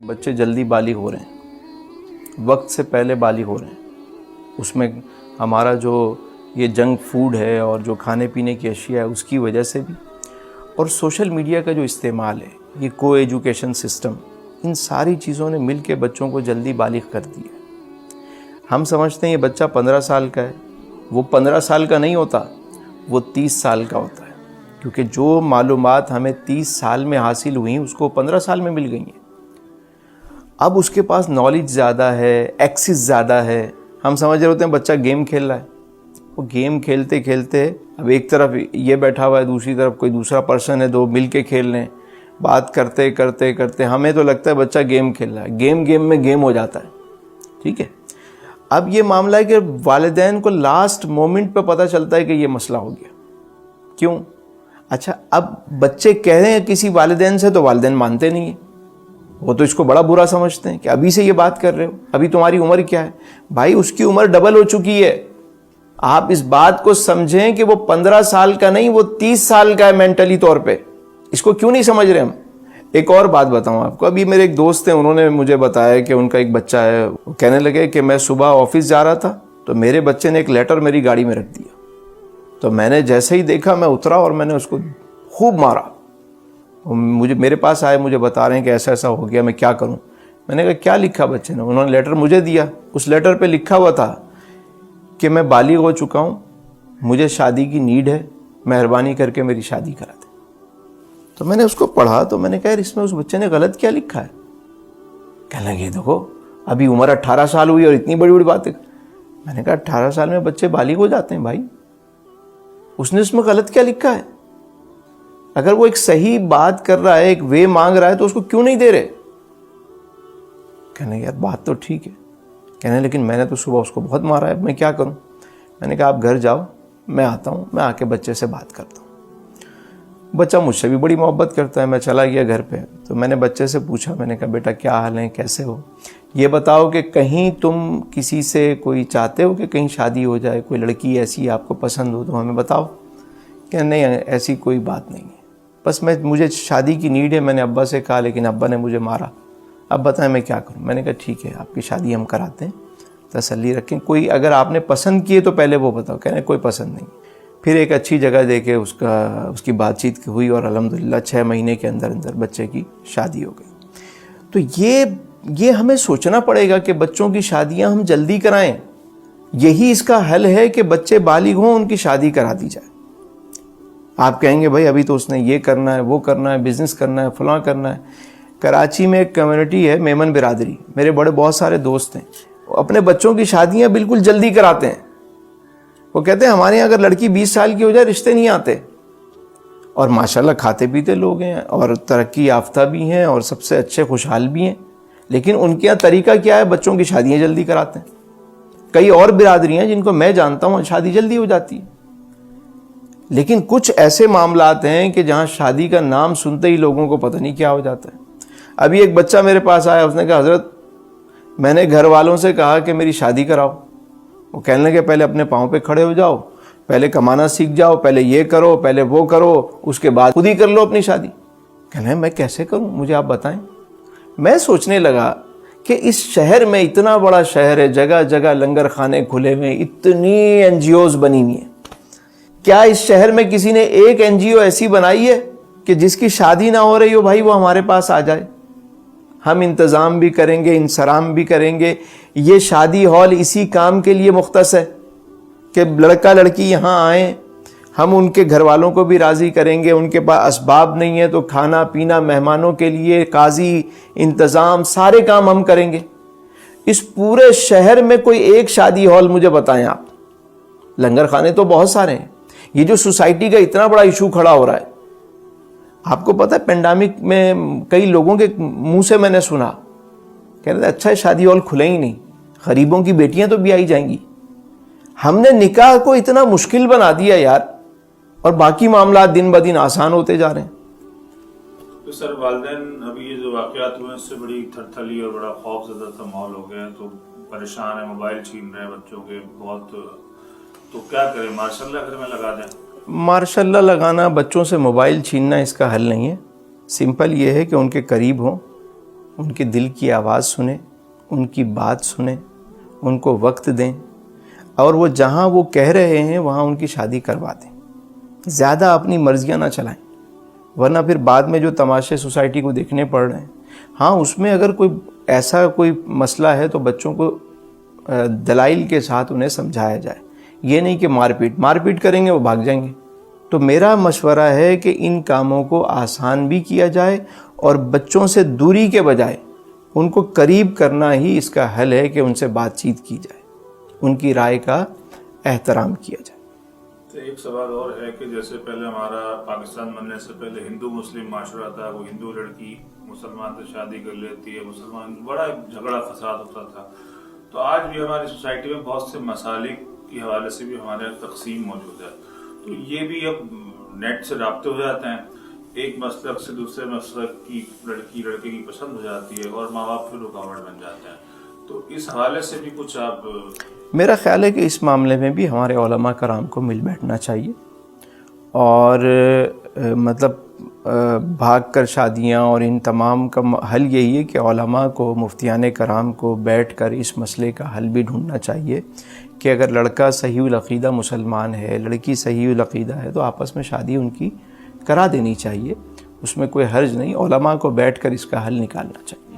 بچے جلدی بالغ ہو رہے ہیں، وقت سے پہلے بالغ ہو رہے ہیں۔ اس میں ہمارا جو یہ جنک فوڈ ہے اور جو کھانے پینے کی اشیاء ہے اس کی وجہ سے بھی، اور سوشل میڈیا کا جو استعمال ہے، یہ کو ایجوکیشن سسٹم، ان ساری چیزوں نے مل کے بچوں کو جلدی بالغ کر دیا۔ ہم سمجھتے ہیں یہ بچہ 15 سال کا ہے، وہ 15 سال کا نہیں ہوتا، وہ 30 سال کا ہوتا ہے، کیونکہ جو معلومات ہمیں 30 سال میں حاصل ہوئیں اس کو 15 سال میں مل گئی ہیں۔ اب اس کے پاس نالج زیادہ ہے، ایکسس زیادہ ہے۔ ہم سمجھ رہے ہوتے ہیں بچہ گیم کھیل رہا ہے، وہ گیم کھیلتے کھیلتے اب ایک طرف یہ بیٹھا ہوا ہے، دوسری طرف کوئی دوسرا پرسن ہے، دو مل کے کھیل رہے ہیں، بات کرتے کرتے کرتے ہمیں تو لگتا ہے بچہ گیم کھیل رہا ہے، گیم میں گیم ہو جاتا ہے، ٹھیک ہے۔ اب یہ معاملہ ہے کہ والدین کو لاسٹ مومنٹ پہ پتہ چلتا ہے کہ یہ مسئلہ ہو گیا۔ کیوں؟ اچھا، اب بچے کہہ رہے ہیں کسی والدین سے تو والدین مانتے نہیں ہیں، وہ تو اس کو بڑا برا سمجھتے ہیں کہ ابھی سے یہ بات کر رہے ہو، ابھی تمہاری عمر کیا ہے؟ بھائی اس کی عمر ڈبل ہو چکی ہے۔ آپ اس بات کو سمجھیں کہ وہ 15 سال کا نہیں، وہ 30 سال کا ہے مینٹلی طور پہ۔ اس کو کیوں نہیں سمجھ رہے ہم؟ ایک اور بات بتاؤں آپ کو، ابھی میرے ایک دوست ہیں، انہوں نے مجھے بتایا کہ ان کا ایک بچہ ہے، وہ کہنے لگے کہ میں صبح آفس جا رہا تھا تو میرے بچے نے ایک لیٹر میری گاڑی میں رکھ دیا، تو میں نے جیسے ہی دیکھا میں اترا اور میں نے اس کو خوب مارا۔ میرے پاس آئے، مجھے بتا رہے ہیں کہ ایسا ایسا ہو گیا، میں کیا کروں؟ میں نے کہا کیا لکھا بچے نے؟ انہوں نے لیٹر مجھے دیا، اس لیٹر پہ لکھا ہوا تھا کہ میں بالغ ہو چکا ہوں، مجھے شادی کی نیڈ ہے، مہربانی کر کے میری شادی کرا دیں۔ تو میں نے اس کو پڑھا تو میں نے کہا اس میں اس بچے نے غلط کیا لکھا ہے؟ کہنے لگے دیکھو ابھی عمر 18 سال ہوئی اور اتنی بڑی بڑی باتیں۔ میں نے کہا 18 سال میں بچے بالغ ہو جاتے ہیں بھائی، اس نے اس میں غلط کیا لکھا ہے؟ اگر وہ ایک صحیح بات کر رہا ہے، ایک وے مانگ رہا ہے تو اس کو کیوں نہیں دے رہے؟ کہنے یار بات تو ٹھیک ہے، کہنے لیکن میں نے تو صبح اس کو بہت مارا ہے، میں کیا کروں؟ میں نے کہا آپ گھر جاؤ، میں آتا ہوں، میں آ کے بچے سے بات کرتا ہوں۔ بچہ مجھ سے بھی بڑی محبت کرتا ہے۔ میں چلا گیا گھر پہ تو میں نے بچے سے پوچھا، میں نے کہا بیٹا کیا حال ہے، کیسے ہو؟ یہ بتاؤ کہ کہیں تم کسی سے کوئی چاہتے ہو کہ کہیں شادی ہو جائے، کوئی لڑکی ایسی آپ کو پسند ہو تو ہمیں بتاؤ۔ کہ نہیں ایسی کوئی بات نہیں ہے، بس مجھے شادی کی نیڈ ہے، میں نے ابا سے کہا لیکن ابا نے مجھے مارا، اب بتائیں میں کیا کروں؟ میں نے کہا ٹھیک ہے آپ کی شادی ہم کراتے ہیں، تسلی رکھیں، کوئی اگر آپ نے پسند کیے تو پہلے وہ بتاؤ۔ کہنے کوئی پسند نہیں۔ پھر ایک اچھی جگہ دے کے اس کی بات چیت ہوئی اور الحمدللہ 6 مہینے کے اندر بچے کی شادی ہو گئی۔ تو یہ ہمیں سوچنا پڑے گا کہ بچوں کی شادیاں ہم جلدی کرائیں، یہی اس کا حل ہے کہ بچے بالغ ہوں، ان کی شادی کرا دی جائے۔ آپ کہیں گے بھائی ابھی تو اس نے یہ کرنا ہے، وہ کرنا ہے، بزنس کرنا ہے، فلاں کرنا ہے۔ کراچی میں ایک کمیونٹی ہے میمن برادری، میرے بہت سارے دوست ہیں، وہ اپنے بچوں کی شادیاں بالکل جلدی کراتے ہیں۔ وہ کہتے ہیں ہمارے یہاں اگر لڑکی 20 سال کی ہو جائے رشتے نہیں آتے، اور ماشاءاللہ کھاتے پیتے لوگ ہیں اور ترقی یافتہ بھی ہیں اور سب سے اچھے خوشحال بھی ہیں، لیکن ان کے یہاں طریقہ کیا ہے؟ بچوں کی شادیاں جلدی کراتے ہیں۔ کئی اور برادریاں جن کو میں جانتا ہوں شادی جلدی ہو جاتی ہے، لیکن کچھ ایسے معاملات ہیں کہ جہاں شادی کا نام سنتے ہی لوگوں کو پتہ نہیں کیا ہو جاتا ہے۔ ابھی ایک بچہ میرے پاس آیا، اس نے کہا حضرت میں نے گھر والوں سے کہا کہ میری شادی کراؤ، وہ کہنے لگے پہلے اپنے پاؤں پہ کھڑے ہو جاؤ، پہلے کمانا سیکھ جاؤ، پہلے یہ کرو، پہلے وہ کرو، اس کے بعد خود ہی کر لو اپنی شادی۔ کہنے میں کیسے کروں، مجھے آپ بتائیں۔ میں سوچنے لگا کہ اس شہر میں، اتنا بڑا شہر ہے، جگہ جگہ لنگر خانے کھلے ہوئے، اتنی NGOs بنی ہوئی ہیں، کیا اس شہر میں کسی نے ایک NGO ایسی بنائی ہے کہ جس کی شادی نہ ہو رہی ہو بھائی وہ ہمارے پاس آ جائے؟ ہم انتظام بھی کریں گے، انصرام بھی کریں گے۔ یہ شادی ہال اسی کام کے لیے مختص ہے کہ لڑکا لڑکی یہاں آئیں، ہم ان کے گھر والوں کو بھی راضی کریں گے، ان کے پاس اسباب نہیں ہے تو کھانا پینا، مہمانوں کے لیے قاضی، انتظام، سارے کام ہم کریں گے۔ اس پورے شہر میں کوئی ایک شادی ہال مجھے بتائیں آپ۔ لنگر خانے تو بہت سارے ہیں۔ یہ جو سوسائٹی کا اتنا بڑا ایشو کھڑا ہو رہا ہے، آپ کو پتہ ہے پینڈیمک میں کئی لوگوں کے منہ سے میں نے سنا، کہہ رہے تھے اچھا شادی ہال کھلے ہی نہیں، غریبوں کی بیٹیاں تو بھی آئی جائیں گی۔ ہم نے نکاح کو اتنا مشکل بنا دیا یار، اور باقی معاملات دن بدن آسان ہوتے جا رہے ہیں۔ تو سر والدین ابھی یہ جو واقعات ہوئے ہیں اس سے بڑی تھرتھلی اور بڑا خوف زدہ سا ماحول ہو گیا ہے، تو پریشان ہیں، موبائل چھین رہے ہیں بچوں کے بہت، تو کیا کریں؟ ماشاء اللہ گھر میں لگا دیں؟ ماشاء اللہ لگانا، بچوں سے موبائل چھیننا اس کا حل نہیں ہے۔ سمپل یہ ہے کہ ان کے قریب ہوں، ان کے دل کی آواز سنیں، ان کی بات سنیں، ان کو وقت دیں، اور وہ جہاں وہ کہہ رہے ہیں وہاں ان کی شادی کروا دیں. زیادہ اپنی مرضیاں نہ چلائیں، ورنہ پھر بعد میں جو تماشے سوسائٹی کو دیکھنے پڑ رہے ہیں. ہاں اس میں اگر کوئی ایسا کوئی مسئلہ ہے تو بچوں کو دلائل کے ساتھ انہیں سمجھایا جائے، یہ نہیں کہ مار پیٹ کریں گے وہ بھاگ جائیں گے. تو میرا مشورہ ہے کہ ان کاموں کو آسان بھی کیا جائے اور بچوں سے دوری کے بجائے ان کو قریب کرنا ہی اس کا حل ہے کہ ان سے بات چیت کی جائے، ان کی رائے کا احترام کیا جائے. تو ایک سوال اور ہے کہ جیسے پہلے ہمارا پاکستان بننے سے پہلے ہندو مسلم معاشرہ تھا، وہ ہندو لڑکی مسلمان سے شادی کر لیتی ہے، مسلمان بڑا جھگڑا فساد ہوتا تھا. تو آج بھی ہماری سوسائٹی میں بہت سے مسالک کے حوالے سے بھی ہمارے تقسیم موجود ہے. تو یہ بھی اب نیٹ سے رابطے ہو جاتے ہیں، ایک مسلک سے دوسرے مسلک کی لڑکی لڑکے کی پسند ہو جاتی ہے اور ماں باپ پھر رکاوٹ بن جاتے ہیں. تو اس حوالے سے بھی کچھ آپ... میرا خیال ہے کہ اس معاملے میں بھی ہمارے علماء کرام کو مل بیٹھنا چاہیے، اور مطلب بھاگ کر شادیاں اور ان تمام کا حل یہی ہے کہ علماء کو، مفتیان کرام کو بیٹھ کر اس مسئلے کا حل بھی ڈھونڈنا چاہیے کہ اگر لڑکا صحیح العقیدہ مسلمان ہے، لڑکی صحیح العقیدہ ہے، تو آپس میں شادی ان کی کرا دینی چاہیے، اس میں کوئی حرج نہیں. علماء کو بیٹھ کر اس کا حل نکالنا چاہیے.